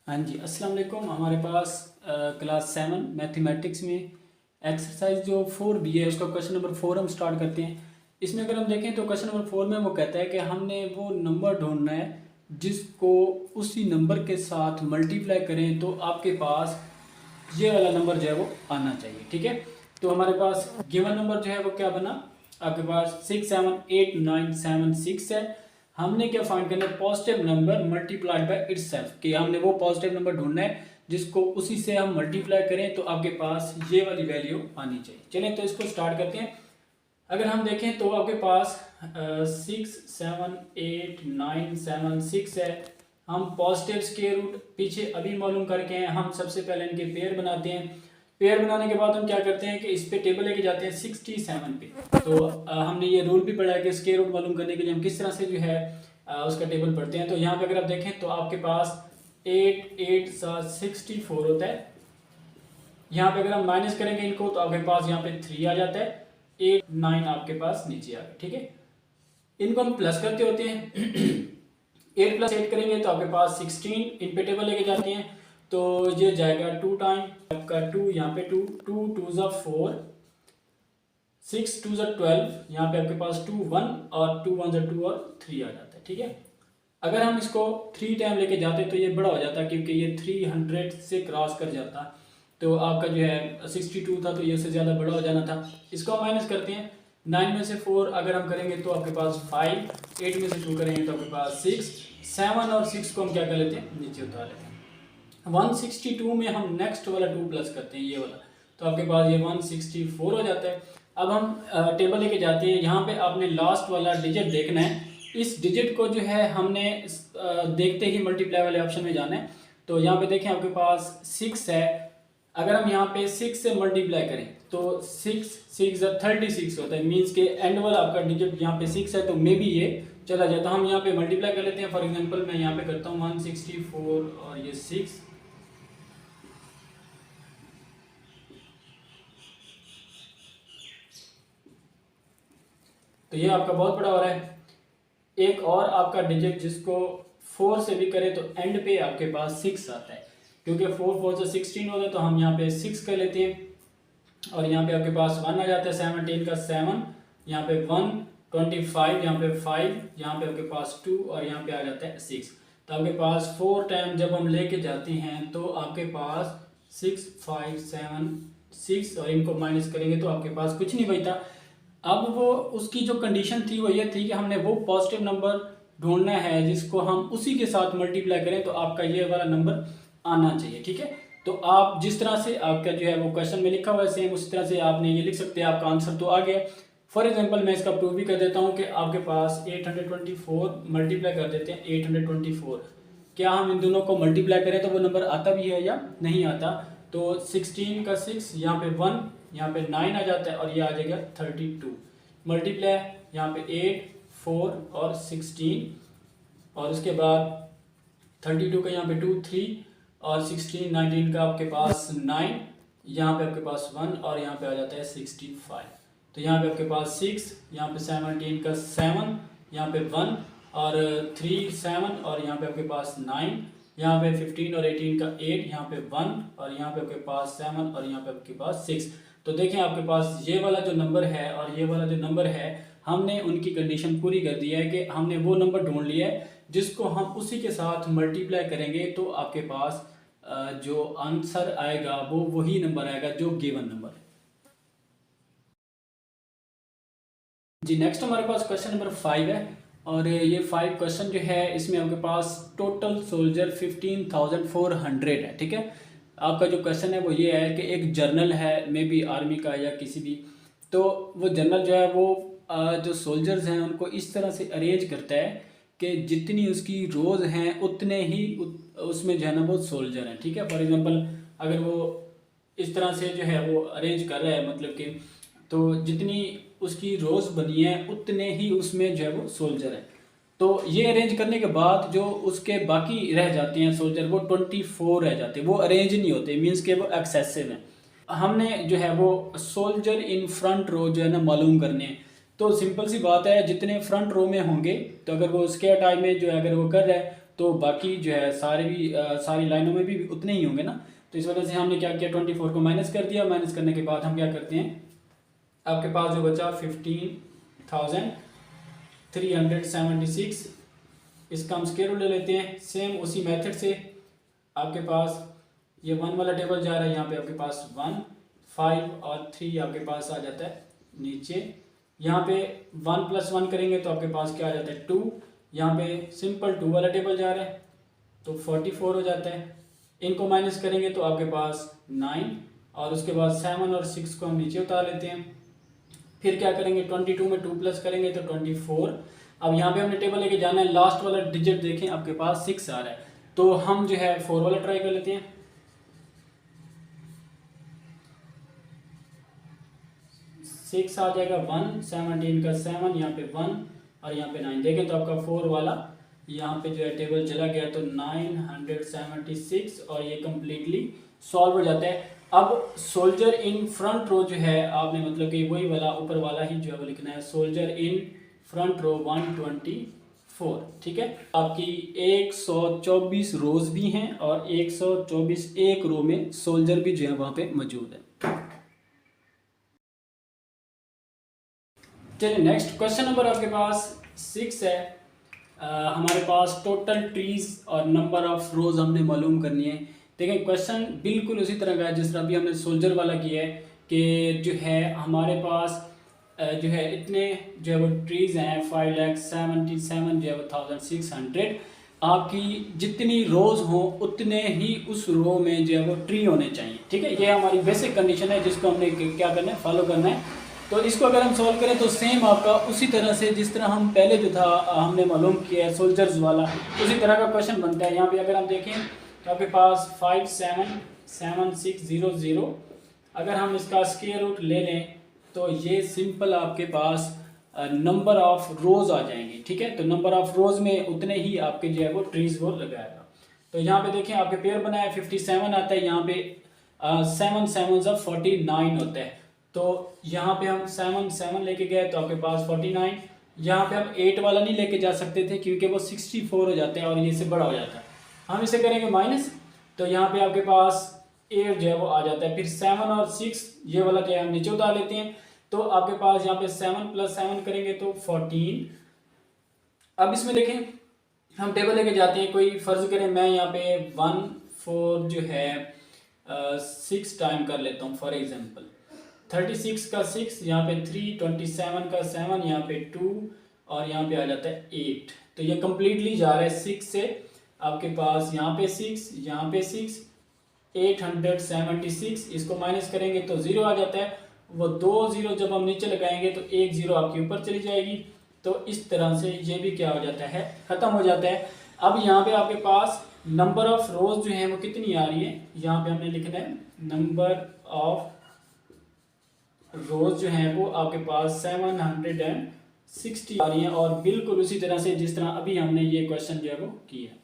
हाँ जी, अस्सलाम वालेकुम। हमारे पास क्लास 7 मैथमेटिक्स में एक्सरसाइज जो 4B है उसका क्वेश्चन नंबर 4 हम स्टार्ट करते हैं। इसमें अगर हम देखें तो क्वेश्चन नंबर 4 में वो कहता है कि हमने वो नंबर ढूंढना है जिसको उसी नंबर के साथ मल्टीप्लाई करें तो आपके पास ये वाला नंबर जो है वो आना चाहिए। ठीक है, तो हमारे पास गिवन नंबर जो है वो क्या बना, आपके पास 67896 है। हमने क्या फाइंड करना है, positive number multiplied by itself, कि हमने वो पॉजिटिव नंबर ढूंढना है जिसको उसी से हम मल्टीप्लाई करें तो आपके पास ये वाली वैल्यू आनी चाहिए। चलें तो इसको स्टार्ट करते हैं। अगर हम देखें तो आपके पास 67896 है। हम पॉजिटिव स्क्वायर रूट पीछे अभी मालूम करके हैं, हम सबसे पहले इनके पेयर बनाते हैं। पेयर बनाने के बाद हम क्या करते हैं कि इस पे टेबल लेके जाते हैं 67 पे। तो हमने ये रूल भी पढ़ा है कि स्क्वायर रूट मालूम करने के लिए हम किस तरह से जो है उसका टेबल पढ़ते हैं। तो यहाँ पे अगर आप देखें तो आपके पास 8 8 64 होता है। यहाँ पे अगर हम माइनस करेंगे इनको तो आपके पास यहाँ पे 3 आ जाता है, 8 9 आपके पास नीचे आ गया। ठीक है, इनको हम प्लस करते होते हैं 8 + 8 करेंगे तो आपके पास 16, इन पे टेबल लेके जाते हैं तो ये जाएगा 2 टाइम आपका 2, यहाँ पे 2 2 2 ज़ा 4, 6 2 ज़ा 12, यहाँ पे आपके पास 2 1 और 2 1 ज़ा 2 और 3 आ जाता है। ठीक है, अगर हम इसको 3 टाइम लेके जाते तो ये बड़ा हो जाता क्योंकि ये 300 से क्रॉस कर जाता, तो आपका जो है 62 था तो ये उससे ज़्यादा बड़ा हो जाना था। इसको हम माइनस करते हैं, 9 में से 4 अगर हम करेंगे तो आपके पास 5, 8 में से 2 करेंगे तो आपके पास 6, 7 और 6 को हम क्या कर लेते हैं, नीचे उतार लेते हैं। 162 में हम नेक्स्ट वाला 2 प्लस करते हैं, ये वाला, तो आपके पास ये 164 हो जाता है। अब हम टेबल लेके जाते हैं, यहाँ पे आपने लास्ट वाला डिजिट देखना है। इस डिजिट को जो है हमने देखते ही मल्टीप्लाई वाले ऑप्शन में जाना है। तो यहाँ पे देखें आपके पास 6 है, अगर हम यहाँ पे 6 से मल्टीप्लाई करें तो 6 6 36 होता है, मीन्स के एंड वाला आपका डिजिट यहाँ पे 6 है तो मे बी ये चला जाए। तो हम यहाँ पे मल्टीप्लाई कर लेते हैं। फॉर एग्जांपल मैं यहाँ पे करता हूँ 164 और ये 6, तो ये आपका बहुत बड़ा हो रहा है। एक और आपका डिजिट जिसको 4 से भी करें तो एंड पे आपके पास 6 आता है, क्योंकि 4 4 से 16 होता है तो हम यहाँ पे 6 कर लेते हैं और यहाँ पे आपके पास 1 आ जाता है, 17 का 7, यहाँ पे 1 25, यहाँ पे 5, यहाँ पे आपके पास 2 और यहाँ पे आ जाता है 6। तो आपके पास 4 टाइम जब हम लेके जाते हैं तो आपके पास 6 5 7 6 और इनको माइनस करेंगे तो आपके पास कुछ नहीं बचता। अब वो उसकी जो कंडीशन थी वो ये थी कि हमने वो पॉजिटिव नंबर ढूंढना है जिसको हम उसी के साथ मल्टीप्लाई करें तो आपका ये वाला नंबर आना चाहिए। ठीक है, तो आप जिस तरह से आपका जो है वो क्वेश्चन में लिखा हुआ है सेम उसी तरह से आपने ये लिख सकते हैं, आपका आंसर तो आ गया। फॉर एग्जांपल मैं इसका प्रूव भी कर देता हूँ कि आपके पास 824 मल्टीप्लाई कर देते हैं 824, क्या हम इन दोनों को मल्टीप्लाई करें तो वो नंबर आता भी है या नहीं आता। तो 16 का 6, यहाँ पे 1, यहाँ पे 9 आ जाता है और ये आ जाएगा 32। मल्टीप्लाई यहाँ पे 8 4 और 16 और उसके बाद 32 का यहाँ पे 2 3 और 16 19 का आपके पास 9, यहाँ पे आपके पास 1 और यहाँ पे आ जाता है 65। तो यहाँ पे आपके पास 6, यहाँ पे 17 का 7, यहाँ पे 1 और 3 7 और यहाँ पे आपके पास 9, यहाँ पे 15 और 18 का 8, यहाँ पे 1 और यहाँ पे आपके पास 7 और यहाँ पे आपके पास 6। तो देखें आपके पास ये वाला जो नंबर है और ये वाला जो नंबर है, हमने उनकी कंडीशन पूरी कर दी है कि हमने वो नंबर ढूंढ लिया है जिसको हम उसी के साथ मल्टीप्लाई करेंगे तो आपके पास जो आंसर आएगा वो वही नंबर आएगा जो गिवन नंबर है। जी, नेक्स्ट हमारे पास क्वेश्चन नंबर 5 है और ये 5 क्वेश्चन जो है इसमें आपके पास टोटल सोल्जर 15,400 है। ठीक है, आपका जो क्वेश्चन है वो ये है कि एक जर्नल है, मे बी आर्मी का या किसी भी, तो वो जर्नल जो है वो जो सोल्जर्स हैं उनको इस तरह से अरेंज करता है कि जितनी उसकी रोज़ हैं उतने ही उसमें जो है ना वो सोल्जर हैं। ठीक है, फॉर एग्जांपल अगर वो इस तरह से जो है वो अरेंज कर रहा है, मतलब कि तो जितनी उसकी रोज़ बनी है उतने ही उसमें जो है वो सोल्जर है। तो ये अरेंज करने के बाद जो उसके बाकी रह जाते हैं सोल्जर वो 24 रह जाते हैं, वो अरेंज नहीं होते, मीन्स के वो एक्सेसिव हैं। हमने जो है वो सोल्जर इन फ्रंट रो जो है ना मालूम करने हैं। तो सिंपल सी बात है, जितने फ्रंट रो में होंगे तो अगर वो उसके टाइम में जो है अगर वो कर रहा है तो बाकी जो है सारी लाइनों में भी उतने ही होंगे ना। तो इस वजह से हमने क्या किया, 24 को माइनस कर दिया। माइनस करने के बाद हम क्या करते हैं, आपके पास जो बचा 15,376, इसका हम स्क्वायर रूट ले लेते हैं। सेम उसी मेथड से आपके पास ये 1 वाला टेबल जा रहा है, यहाँ पे आपके पास 1, 5 और 3 आपके पास आ जाता है नीचे। यहाँ पे 1 + 1 करेंगे तो आपके पास क्या आ जाता है 2। यहाँ पे सिंपल 2 वाला टेबल जा रहा है तो 44 हो जाता है। इनको माइनस करेंगे तो आपके पास 9 और उसके बाद 7 और 6 को हम नीचे उतार लेते हैं। फिर क्या करेंगे, 22 में 2 प्लस करेंगे तो 24। अब यहाँ पे हमने टेबल लेके जाना है, लास्ट वाला डिजिट देखें आपके पास 6 आ रहा है, तो हम जो है 4 वाला ट्राई कर लेते हैं। 6 आ जाएगा 1, 17 का 7, यहाँ पे 1 और यहाँ पे 9। देखें तो आपका 4 वाला यहाँ पे जो है टेबल चला गया तो 976 और ये कम्प्लीटली सॉल्व हो जाता है। अब सोल्जर इन फ्रंट रो जो है आपने मतलब कि वही वाला ऊपर वाला ही जो है वो लिखना है, सोल्जर इन फ्रंट रो 124। ठीक है, आपकी 124 रोज भी हैं और 124 एक रो में सोल्जर भी जो है वहाँ पे मौजूद है। चलिए नेक्स्ट क्वेश्चन नंबर आपके पास 6 है। हमारे पास टोटल ट्रीज और नंबर ऑफ रोज हमने मालूम करनी है। देखिए क्वेश्चन बिल्कुल उसी तरह का है जिस तरह अभी हमने सोल्जर वाला किया है कि जो है हमारे पास जो है इतने जो है वो ट्रीज हैं 5,77 जो है वो 1,600। आपकी जितनी रोज हो उतने ही उस रो में जो है वो ट्री होने चाहिए। ठीक है, ये हमारी बेसिक कंडीशन है जिसको हमने क्या करना है, फॉलो करना है। तो इसको अगर हम सॉल्व करें तो सेम आपका उसी तरह से जिस तरह हम पहले जो था हमने मालूम किया है सोल्जर्स वाला, उसी तरह का क्वेश्चन बनता है। यहाँ पे अगर हम देखें तो आपके पास 5,7,7,6,0,0, अगर हम इसका स्क्वायर रूट ले लें तो ये सिंपल आपके पास नंबर ऑफ रोज आ जाएंगे। ठीक है, तो नंबर ऑफ रोज में उतने ही आपके जो है वो ट्रीज वो लगाएगा। तो यहाँ पे देखें आपके पेयर बनाया 57 आता है, यहाँ पे 7 7 49 होता है। तो यहाँ पे हम 7 7 लेके गए तो आपके पास 49। यहाँ पे हम 8 वाला नहीं लेके जा सकते थे क्योंकि वो 64 हो जाते हैं और ये से बड़ा हो जाता है। हम इसे करेंगे माइनस, तो यहाँ पे आपके पास 8 जो है वो आ जाता है। फिर 7 और 6 ये वाला जो है हम नीचे उतार लेते हैं, तो आपके पास यहाँ पे 7 + 7 करेंगे तो 14। अब इसमें देखें हम टेबल लेके जाते हैं, कोई फर्ज करें मैं यहाँ पे 1 4 जो है 6 टाइम कर लेता हूँ। फॉर एग्जाम्पल 36 का 6, यहाँ पे 3, 27 का 7, यहाँ पे 2 और यहाँ पे आ जाता है 8। तो ये कम्प्लीटली जा रहा है 6 से आपके पास यहाँ पे 6, यहाँ पे 6, 876। इसको माइनस करेंगे तो 0 आ जाता है। वो 2 0 जब हम नीचे लगाएंगे तो 1 0 आपके ऊपर चली जाएगी। तो इस तरह से ये भी क्या हो जाता है, ख़त्म हो जाता है। अब यहाँ पे आपके पास नंबर ऑफ रोज जो है वो कितनी आ रही है, यहाँ पे हमने लिखना है नंबर ऑफ रोज जो है वो आपके पास 760 आ रही है और बिल्कुल उसी तरह से जिस तरह अभी हमने ये क्वेश्चन जो है वो किया।